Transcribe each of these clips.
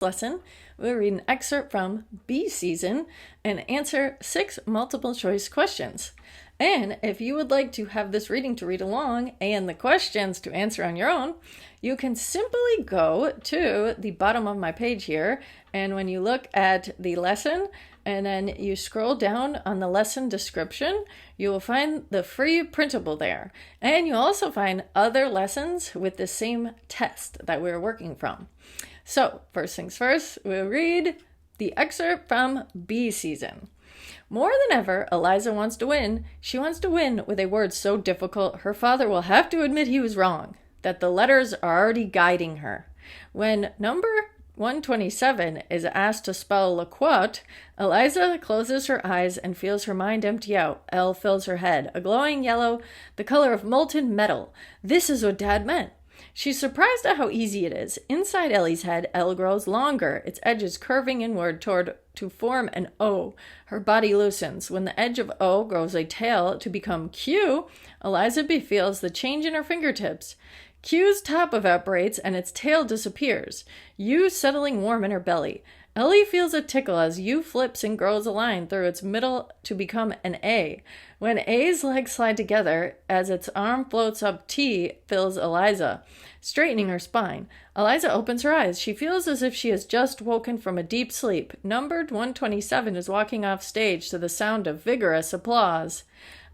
lesson, we'll read an excerpt from B season and answer 6 multiple choice questions. And if you would like to have this reading to read along and the questions to answer on your own, you can simply go to the bottom of my page here, and when you look at the lesson and then you scroll down on the lesson description, you will find the free printable there. And you'll also find other lessons with the same test that we're working from. So, first things first, we'll read the excerpt from B season. More than ever, Eliza wants to win. She wants to win with a word so difficult, her father will have to admit he was wrong, that the letters are already guiding her. When number 127 is asked to spell loquat, Eliza closes her eyes and feels her mind empty out. L fills her head, a glowing yellow, the color of molten metal. This is what Dad meant. She's surprised at how easy it is. Inside Ellie's head, L grows longer, its edges curving inward to form an O. Her body loosens. When the edge of O grows a tail to become Q, Eliza feels the change in her fingertips. Q's top evaporates and its tail disappears, U settling warm in her belly. Ellie feels a tickle as U flips and grows a line through its middle to become an A. When A's legs slide together, as its arm floats up, T fills Eliza, straightening her spine. Eliza opens her eyes. She feels as if she has just woken from a deep sleep. Numbered 127 is walking off stage to the sound of vigorous applause.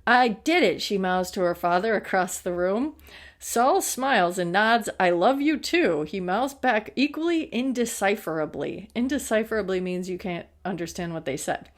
I did it, she mouths to her father across the room. Saul smiles and nods, I love you too. He mouths back equally indecipherably. Indecipherably means you can't understand what they said.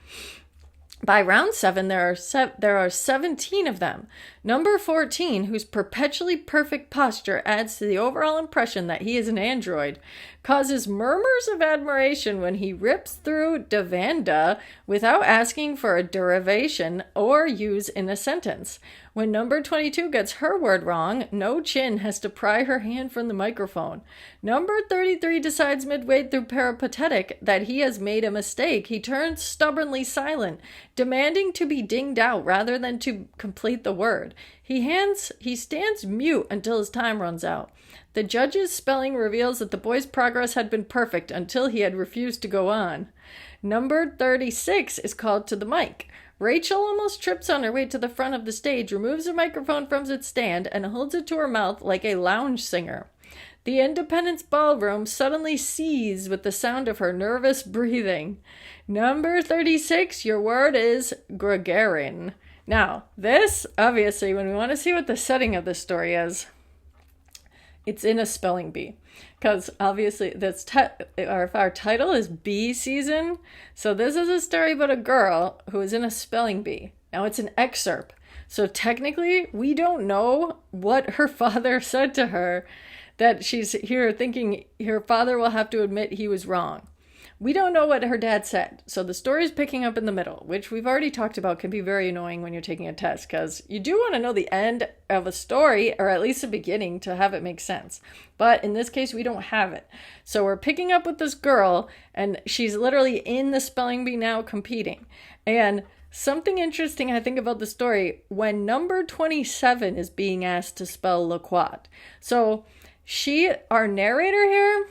By round 7, there are 17 of them. Number 14, whose perpetually perfect posture adds to the overall impression that he is an android, causes murmurs of admiration when he rips through Devanda without asking for a derivation or use in a sentence. When number 22 gets her word wrong, No Chin has to pry her hand from the microphone. Number 33 decides midway through peripatetic that he has made a mistake. He turns stubbornly silent, demanding to be dinged out rather than to complete the word. He stands mute until his time runs out. The judge's spelling reveals that the boy's progress had been perfect until he had refused to go on. Number 36 is called to the mic. Rachel almost trips on her way to the front of the stage, removes her microphone from its stand, and holds it to her mouth like a lounge singer. The Independence Ballroom suddenly seethes with the sound of her nervous breathing. Number 36, your word is Gregarian. Now, this, obviously, when we want to see what the setting of this story is, it's in a spelling bee. Because obviously, our title is B season. So this is a story about a girl who is in a spelling bee. Now, it's an excerpt. So technically, we don't know what her father said to her, that she's here thinking her father will have to admit he was wrong. We don't know what her dad said. So the story's picking up in the middle, which we've already talked about can be very annoying when you're taking a test, because you do want to know the end of a story, or at least the beginning, to have it make sense. But in this case, we don't have it. So we're picking up with this girl, and she's literally in the spelling bee now competing. And something interesting I think about the story, when number 27 is being asked to spell loquat. So our narrator here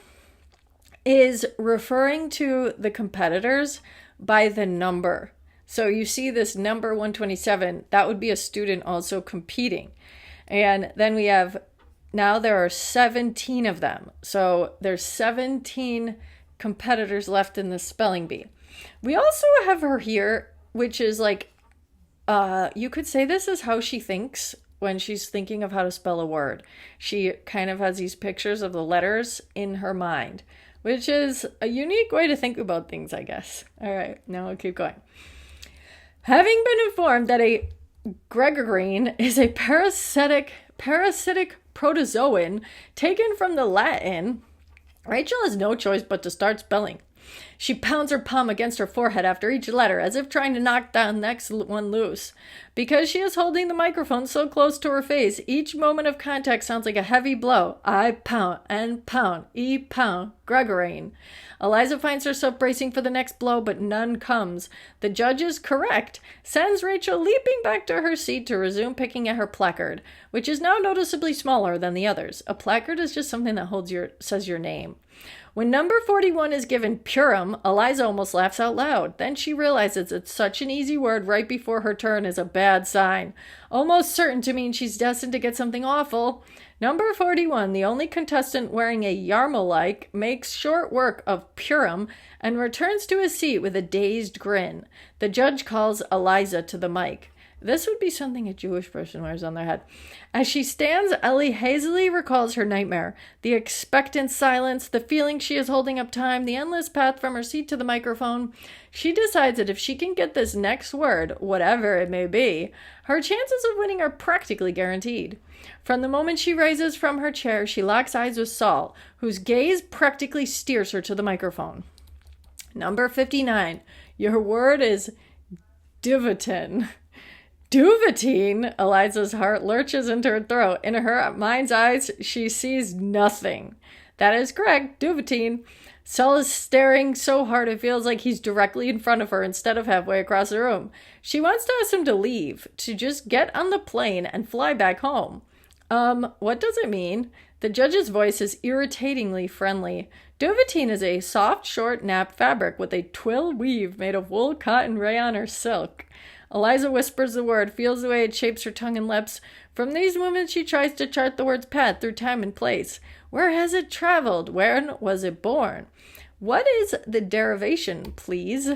is referring to the competitors by the number. So you see this number 127, that would be a student also competing. And then we have, now there are 17 of them. So there's 17 competitors left in the spelling bee. We also have her here, which is like, you could say this is how she thinks when she's thinking of how to spell a word. She kind of has these pictures of the letters in her mind, which is a unique way to think about things, I guess. All right, now we'll keep going. Having been informed that a Gregarian is a parasitic protozoan taken from the Latin, Rachel has no choice but to start spelling. She pounds her palm against her forehead after each letter, as if trying to knock the next one loose. Because she is holding the microphone so close to her face, each moment of contact sounds like a heavy blow. I pound, N pound, E pound, Gregarian. Eliza finds herself bracing for the next blow, but none comes. The judge is correct, sends Rachel leaping back to her seat to resume picking at her placard, which is now noticeably smaller than the others. A placard is just something that says your name. When number 41 is given Purim, Eliza almost laughs out loud. Then she realizes it's such an easy word right before her turn is a bad sign, almost certain to mean she's destined to get something awful. Number 41, the only contestant wearing a yarmulke, makes short work of Purim and returns to his seat with a dazed grin. The judge calls Eliza to the mic. This would be something a Jewish person wears on their head. As she stands, Ellie hazily recalls her nightmare. The expectant silence, the feeling she is holding up time, the endless path from her seat to the microphone. She decides that if she can get this next word, whatever it may be, her chances of winning are practically guaranteed. From the moment she rises from her chair, she locks eyes with Saul, whose gaze practically steers her to the microphone. Number 59. Your word is Duvetin. Duvetin? Eliza's heart lurches into her throat. In her mind's eyes, she sees nothing. That is correct, Duvetin. Saul is staring so hard it feels like he's directly in front of her instead of halfway across the room. She wants to ask him to leave, to just get on the plane and fly back home. What does it mean? The judge's voice is irritatingly friendly. Duvetin is a soft, short nap fabric with a twill weave made of wool, cotton, rayon, or silk. Eliza whispers the word, feels the way it shapes her tongue and lips. From these moments, she tries to chart the word's path through time and place. Where has it traveled? Where was it born? What is the derivation, please?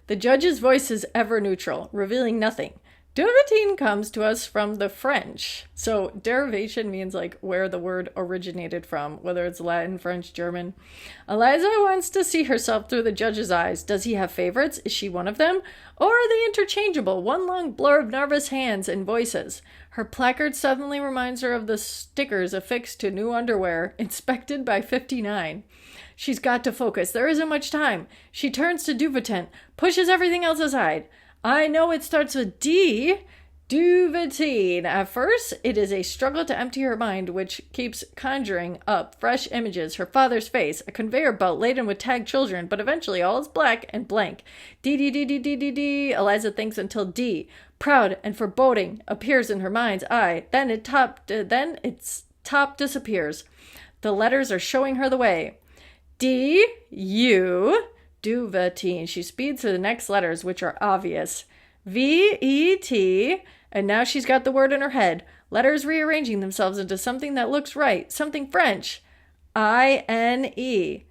The judge's voice is ever neutral, revealing nothing. Duvetin comes to us from the French. So derivation means like where the word originated from, whether it's Latin, French, German. Eliza wants to see herself through the judge's eyes. Does he have favorites? Is she one of them? Or are they interchangeable? One long blur of nervous hands and voices. Her placard suddenly reminds her of the stickers affixed to new underwear, inspected by 59. She's got to focus. There isn't much time. She turns to Duvetin, pushes everything else aside. I know it starts with D. Duvetin. At first, it is a struggle to empty her mind, which keeps conjuring up fresh images. Her father's face, a conveyor belt laden with tagged children, but eventually all is black and blank. D, D, D, D, D, D, D. Eliza thinks until D, proud and foreboding, appears in her mind's eye. Then its top disappears. The letters are showing her the way. D, U, Duvetin. She speeds to the next letters, which are obvious. V, E, T, and now she's got the word in her head. Letters rearranging themselves into something that looks right, something French. I, N, E.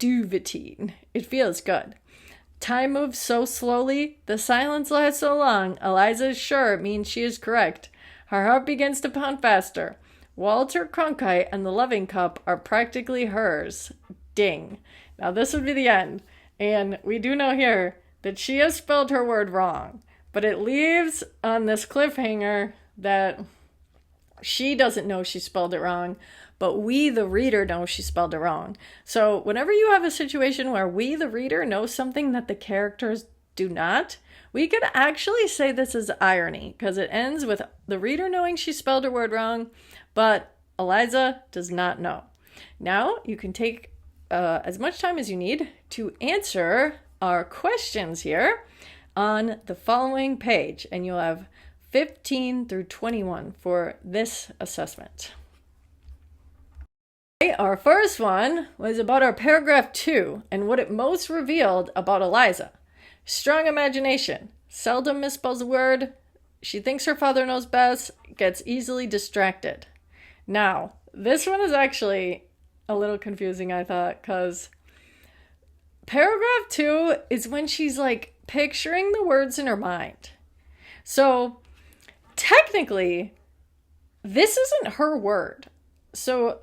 Duvetin. It feels good. Time moves so slowly, the silence lasts so long, Eliza is sure it means she is correct. Her heart begins to pound faster. Walter Cronkite and the loving cup are practically hers. Ding. Now this would be the end. And we do know here that she has spelled her word wrong. But it leaves on this cliffhanger that she doesn't know she spelled it wrong, but we, the reader, know she spelled it wrong. So whenever you have a situation where we, the reader, know something that the characters do not, we could actually say this is irony, because it ends with the reader knowing she spelled her word wrong, but Eliza does not know. Now you can take as much time as you need to answer our questions here on the following page, and you'll have 15 through 21 for this assessment. Okay, our first one was about our paragraph 2 and what it most revealed about Eliza. Strong imagination, seldom misspells a word, she thinks her father knows best, gets easily distracted. Now, this one is actually a little confusing, I thought, because paragraph 2 is when she's like picturing the words in her mind. So technically, this isn't her word. So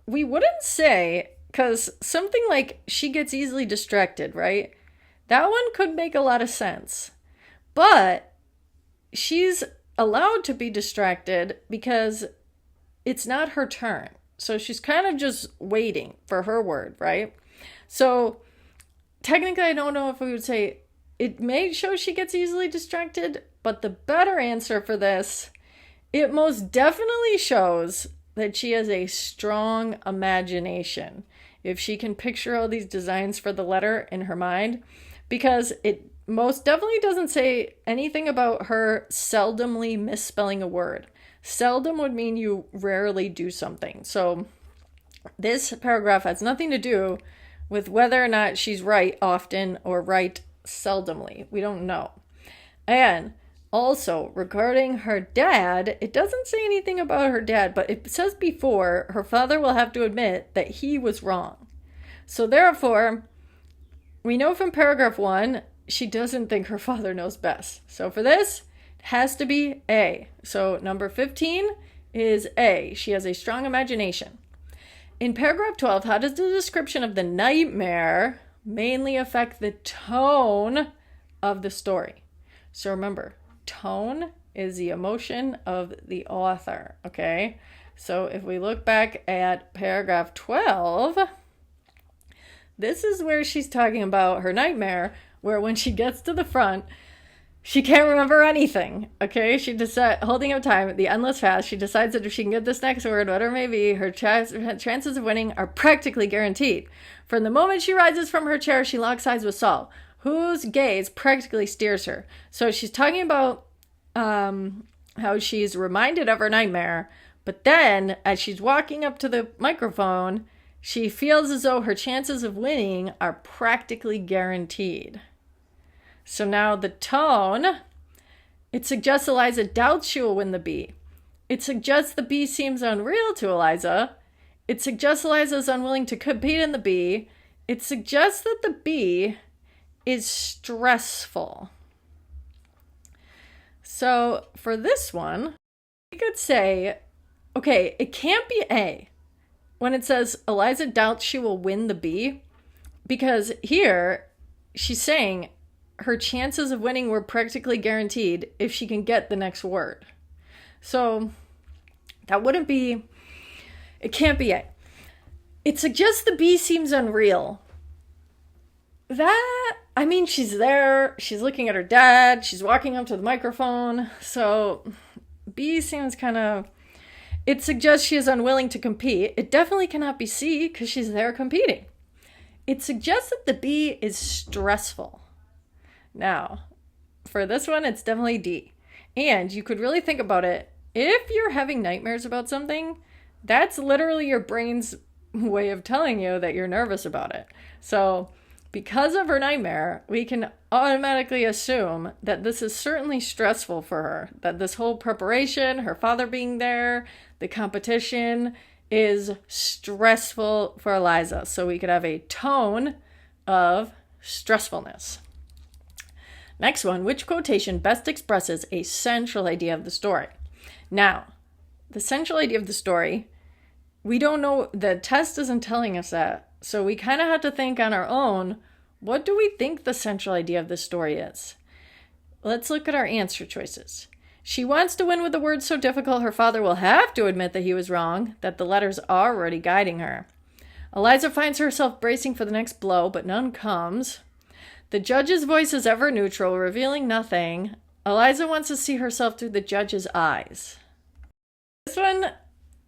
we wouldn't say, because something like she gets easily distracted, right? That one could make a lot of sense. But she's allowed to be distracted because it's not her turn. So she's kind of just waiting for her word, right? So technically, I don't know if we would say it may show she gets easily distracted, but the better answer for this, it most definitely shows that she has a strong imagination. If she can picture all these designs for the letter in her mind, because it most definitely doesn't say anything about her seldomly misspelling a word. Seldom would mean you rarely do something. So This paragraph has nothing to do with whether or not she's right often or right seldomly. We don't know. And also, regarding her dad, it doesn't say anything about her dad, but it says before, her father will have to admit that he was wrong. So therefore, we know from paragraph 1, she doesn't think her father knows best. So for this, it has to be A. So number 15 is A. She has a strong imagination. In paragraph 12, how does the description of the nightmare mainly affect the tone of the story? So remember, tone is the emotion of the author, okay? So if we look back at paragraph 12, this is where she's talking about her nightmare, where when she gets to the front, she can't remember anything, okay? She decides, holding up time, the endless fast, she decides that if she can get this next word, whatever it may be, her chances of winning are practically guaranteed. From the moment she rises from her chair, she locks eyes with Saul, whose gaze practically steers her. So she's talking about how she's reminded of her nightmare, but then as she's walking up to the microphone, she feels as though her chances of winning are practically guaranteed. So now the tone, it suggests Eliza doubts she will win the bee. It suggests the bee seems unreal to Eliza. It suggests Eliza is unwilling to compete in the bee. It suggests that the bee is stressful. So for this one, we could say, okay, it can't be A when it says Eliza doubts she will win the bee, because here she's saying her chances of winning were practically guaranteed if she can get the next word. So that wouldn't be, it can't be A. It suggests the bee seems unreal. That, I mean, she's there, she's looking at her dad, she's walking up to the microphone, so B seems kind of, it suggests she is unwilling to compete. It definitely cannot be C because she's there competing. It suggests that the B is stressful. Now, for this one, it's definitely D. And you could really think about it. If you're having nightmares about something, that's literally your brain's way of telling you that you're nervous about it. So because of her nightmare, we can automatically assume that this is certainly stressful for her, that this whole preparation, her father being there, the competition is stressful for Eliza. So we could have a tone of stressfulness. Next one, which quotation best expresses a central idea of the story? Now, the central idea of the story, we don't know, the test isn't telling us that. So we kind of have to think on our own, what do we think the central idea of the story is? Let's look at our answer choices. She wants to win with a word so difficult her father will have to admit that he was wrong, that the letters are already guiding her. Eliza finds herself bracing for the next blow, but none comes. The judge's voice is ever neutral, revealing nothing. Eliza wants to see herself through the judge's eyes. This one,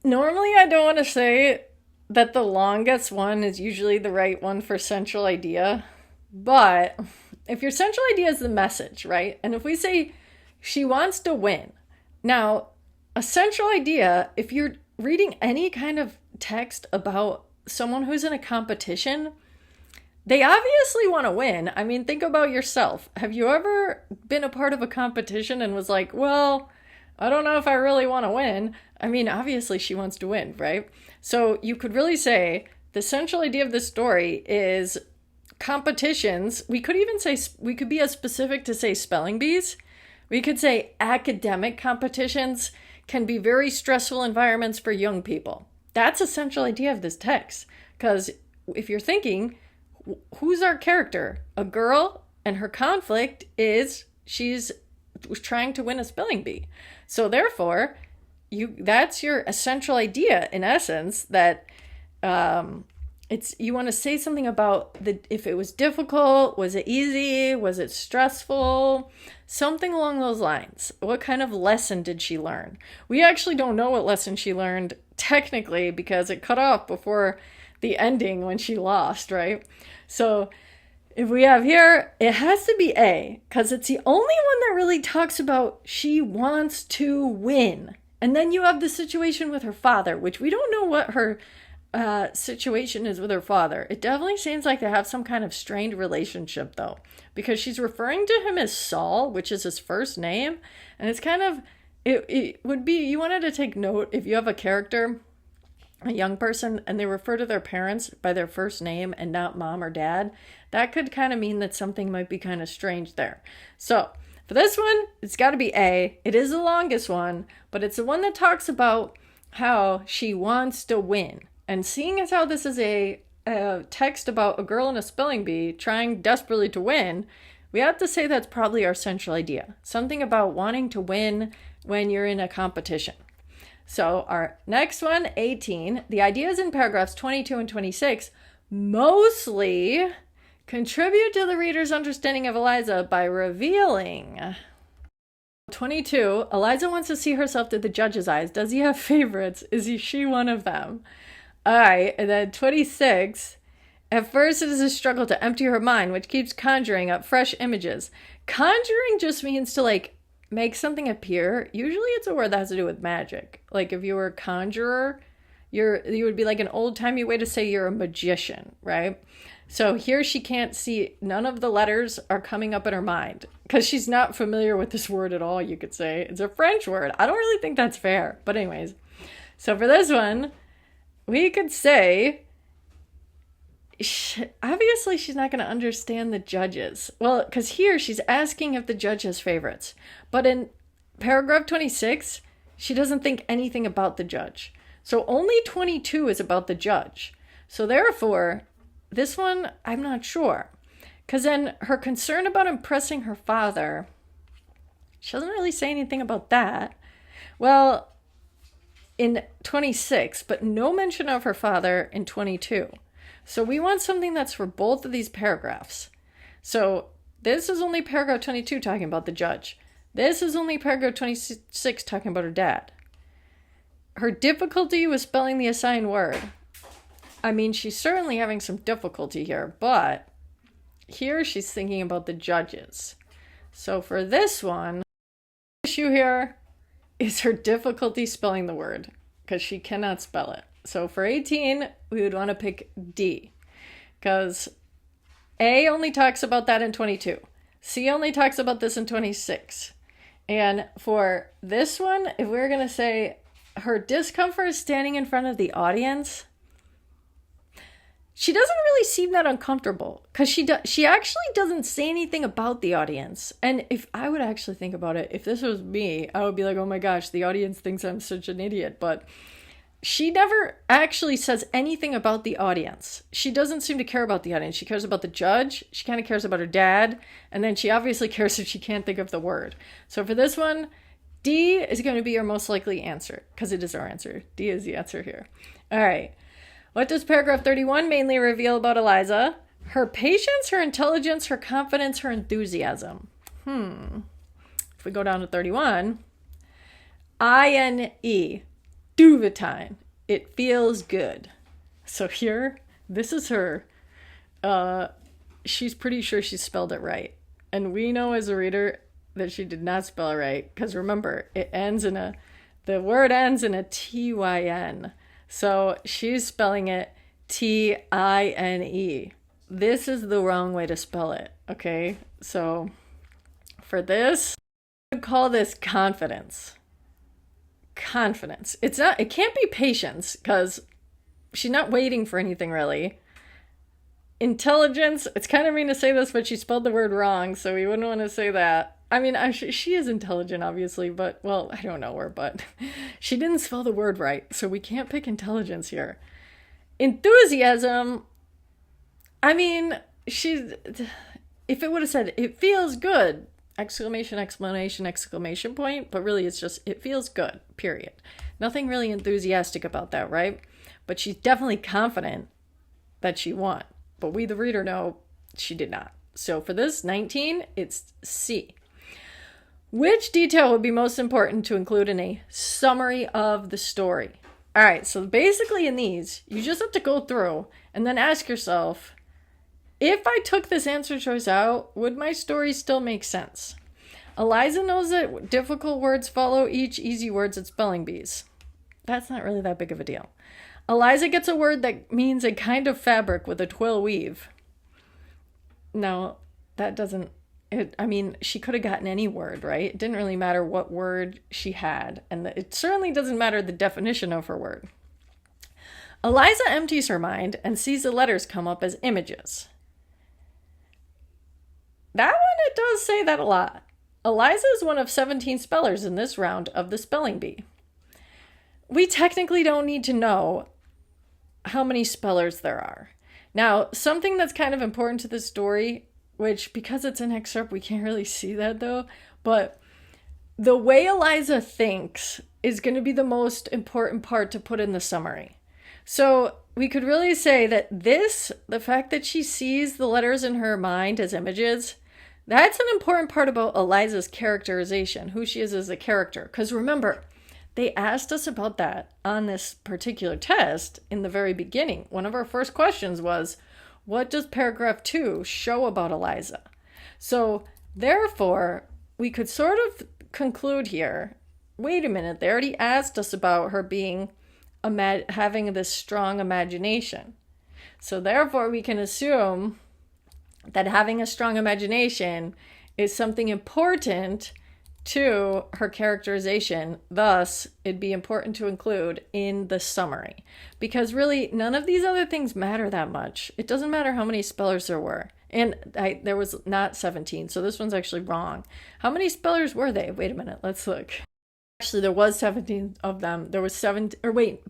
normally I don't want to say that the longest one is usually the right one for central idea. But if your central idea is the message, right? And if we say she wants to win. Now, a central idea, if you're reading any kind of text about someone who's in a competition, they obviously want to win. I mean, think about yourself. Have you ever been a part of a competition and was like, well, I don't know if I really want to win. I mean, obviously she wants to win, right? So you could really say the central idea of this story is competitions. We could even say, we could be as specific to say spelling bees. We could say academic competitions can be very stressful environments for young people. That's a central idea of this text. Because if you're thinking, who's our character? A girl, and her conflict is she's trying to win a spelling bee. So therefore, that's your essential idea in essence, that you want to say something about if it was difficult, was it easy, was it stressful, something along those lines. What kind of lesson did she learn? We actually don't know what lesson she learned technically because it cut off before the ending when she lost, right? So if we have here, it has to be A, because it's the only one that really talks about she wants to win. And then you have the situation with her father, which we don't know what her situation is with her father. It definitely seems like they have some kind of strained relationship, though, because she's referring to him as Saul, which is his first name, and it's kind of, it would be, you wanted to take note if you have a character, a young person, and they refer to their parents by their first name and not mom or dad, that could kind of mean that something might be kind of strange there. So for this one, it's got to be A. It is the longest one, but it's the one that talks about how she wants to win. And seeing as how this is a text about a girl in a spelling bee trying desperately to win, we have to say that's probably our central idea. Something about wanting to win when you're in a competition. So our next one, 18, the ideas in paragraphs 22 and 26 mostly contribute to the reader's understanding of Eliza by revealing. 22, Eliza wants to see herself through the judge's eyes. Does he have favorites? Is she one of them? All right, and then 26, at first it is a struggle to empty her mind, which keeps conjuring up fresh images. Conjuring just means to like make something appear. Usually it's a word that has to do with magic. Like if you were a conjurer, you would be like an old-timey way to say you're a magician, right? So here she can't see, none of the letters are coming up in her mind because she's not familiar with this word at all, you could say. It's a French word. I don't really think that's fair. But anyways, so for this one, we could say, obviously she's not going to understand the judges. Well, because here she's asking if the judge has favorites. But in paragraph 26, she doesn't think anything about the judge. So only 22 is about the judge. So therefore, this one, I'm not sure. Because then her concern about impressing her father, she doesn't really say anything about that. Well, in 26, but no mention of her father in 22. So we want something that's for both of these paragraphs. So this is only paragraph 22 talking about the judge. This is only paragraph 26 talking about her dad. Her difficulty with spelling the assigned word. I mean, she's certainly having some difficulty here, but here she's thinking about the judges. So for this one, the issue here is her difficulty spelling the word because she cannot spell it. So for 18, we would want to pick D because A only talks about that in 22. C only talks about this in 26. And for this one, if we're going to say her discomfort is standing in front of the audience, she doesn't really seem that uncomfortable because she actually doesn't say anything about the audience. And if I would actually think about it, if this was me, I would be like, oh my gosh, the audience thinks I'm such an idiot. But she never actually says anything about the audience. She doesn't seem to care about the audience. She cares about the judge. She kind of cares about her dad. And then she obviously cares if she can't think of the word. So for this one, D is going to be our most likely answer because it is our answer. D is the answer here. All right. What does paragraph 31 mainly reveal about Eliza? Her patience, her intelligence, her confidence, her enthusiasm. If we go down to 31, I-N-E, Duvetine. It feels good. So here, this is her. She's pretty sure she spelled it right. And we know as a reader that she did not spell it right. Because remember, the word ends in a T-Y-N. So she's spelling it T-I-N-E. This is the wrong way to spell it, okay? So for this, I would call this confidence. Confidence. It can't be patience because she's not waiting for anything really. Intelligence, it's kind of mean to say this, but she spelled the word wrong, so we wouldn't want to say that. I mean, she is intelligent, obviously, but, well, I don't know her, but she didn't spell the word right, so we can't pick intelligence here. Enthusiasm, I mean, if it would have said, it feels good, exclamation, exclamation, exclamation point, but really it's just, it feels good, period. Nothing really enthusiastic about that, right? But she's definitely confident that she won, but we, the reader, know she did not. So for this, 19, it's C. Which detail would be most important to include in a summary of the story? All right, so basically in these, you just have to go through and then ask yourself, if I took this answer choice out, would my story still make sense? Eliza knows that difficult words follow each easy words at spelling bees. That's not really that big of a deal. Eliza gets a word that means a kind of fabric with a twill weave. No, that doesn't... she could have gotten any word, right? It didn't really matter what word she had. And it certainly doesn't matter the definition of her word. Eliza empties her mind and sees the letters come up as images. That one, it does say that a lot. Eliza is one of 17 spellers in this round of the spelling bee. We technically don't need to know how many spellers there are. Now, something that's kind of important to this story, which because it's an excerpt, we can't really see that though, but the way Eliza thinks is going to be the most important part to put in the summary. So we could really say that the fact that she sees the letters in her mind as images, that's an important part about Eliza's characterization, who she is as a character. Because remember, they asked us about that on this particular test in the very beginning. One of our first questions was, what does paragraph 2 show about Eliza? So therefore, we could sort of conclude here, wait a minute, they already asked us about her being having this strong imagination. So therefore, we can assume that having a strong imagination is something important to her characterization. Thus, it'd be important to include in the summary. Because really, none of these other things matter that much. It doesn't matter how many spellers there were. And there was not 17, so this one's actually wrong. How many spellers were they? Wait a minute, let's look. Actually, there was 17 of them. There was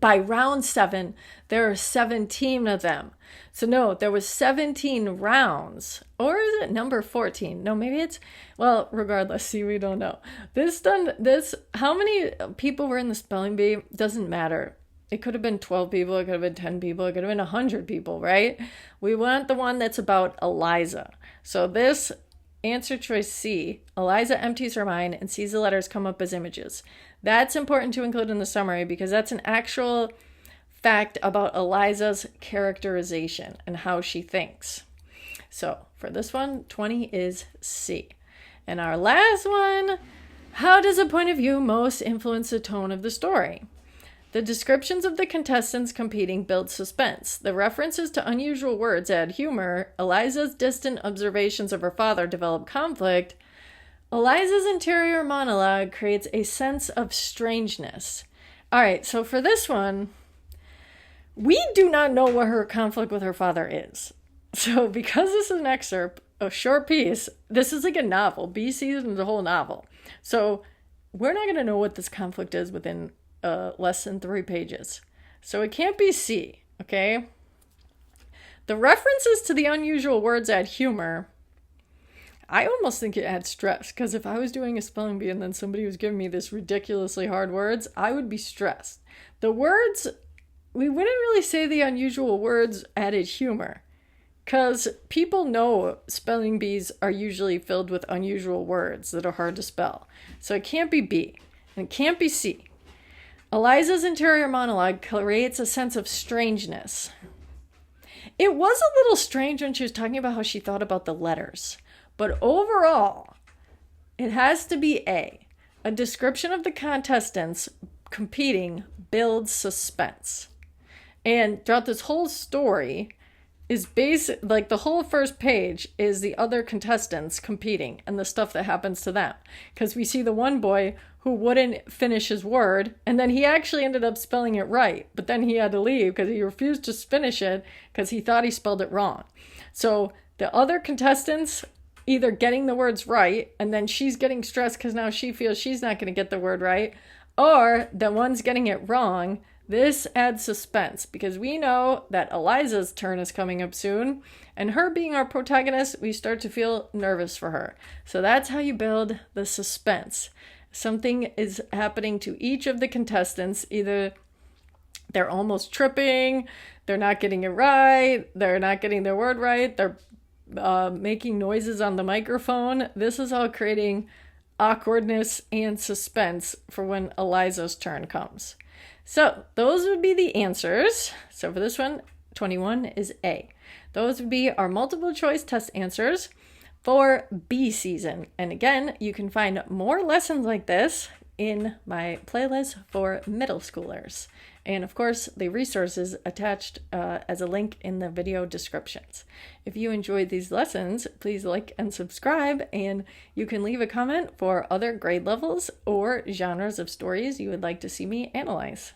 by round 7, there are 17 of them. So no, there was 17 rounds. Or is it number 14? No, maybe it's, well, regardless, see, we don't know. How many people were in the spelling bee doesn't matter. It could have been 12 people, it could have been 10 people, it could have been 100 people, right? We want the one that's about Eliza. So this answer choice C, Eliza empties her mind and sees the letters come up as images. That's important to include in the summary because that's an actual fact about Eliza's characterization and how she thinks. So for this one, 20 is C. And our last one, how does a point of view most influence the tone of the story? The descriptions of the contestants competing build suspense. The references to unusual words add humor. Eliza's distant observations of her father develop conflict. Eliza's interior monologue creates a sense of strangeness. All right, so for this one, we do not know what her conflict with her father is. So because this is an excerpt, a short piece, this is like a novel. B season is a whole novel. So we're not going to know what this conflict is within less than 3 pages. So it can't be C, okay? The references to the unusual words add humor. I almost think it adds stress, because if I was doing a spelling bee and then somebody was giving me this ridiculously hard words, I would be stressed. The words, we wouldn't really say the unusual words added humor, because people know spelling bees are usually filled with unusual words that are hard to spell. So it can't be B, and it can't be C. Eliza's interior monologue creates a sense of strangeness. It was a little strange when she was talking about how she thought about the letters. But overall, it has to be A. A description of the contestants competing builds suspense. And throughout this whole story is like the whole first page is the other contestants competing and the stuff that happens to them. Because we see the one boy who wouldn't finish his word, and then he actually ended up spelling it right, but then he had to leave because he refused to finish it because he thought he spelled it wrong. So the other contestants either getting the words right, and then she's getting stressed because now she feels she's not going to get the word right, or the one's getting it wrong. This adds suspense because we know that Eliza's turn is coming up soon, and her being our protagonist, we start to feel nervous for her. So that's how you build the suspense. Something is happening to each of the contestants. Either they're almost tripping, they're not getting it right, they're not getting their word right, they're making noises on the microphone. This is all creating awkwardness and suspense for when Eliza's turn comes. So those would be the answers. So for this one, 21 is A. Those would be our multiple choice test answers for B season. And again, you can find more lessons like this in my playlist for middle schoolers. And of course, the resources attached as a link in the video descriptions. If you enjoyed these lessons, please like and subscribe, and you can leave a comment for other grade levels or genres of stories you would like to see me analyze.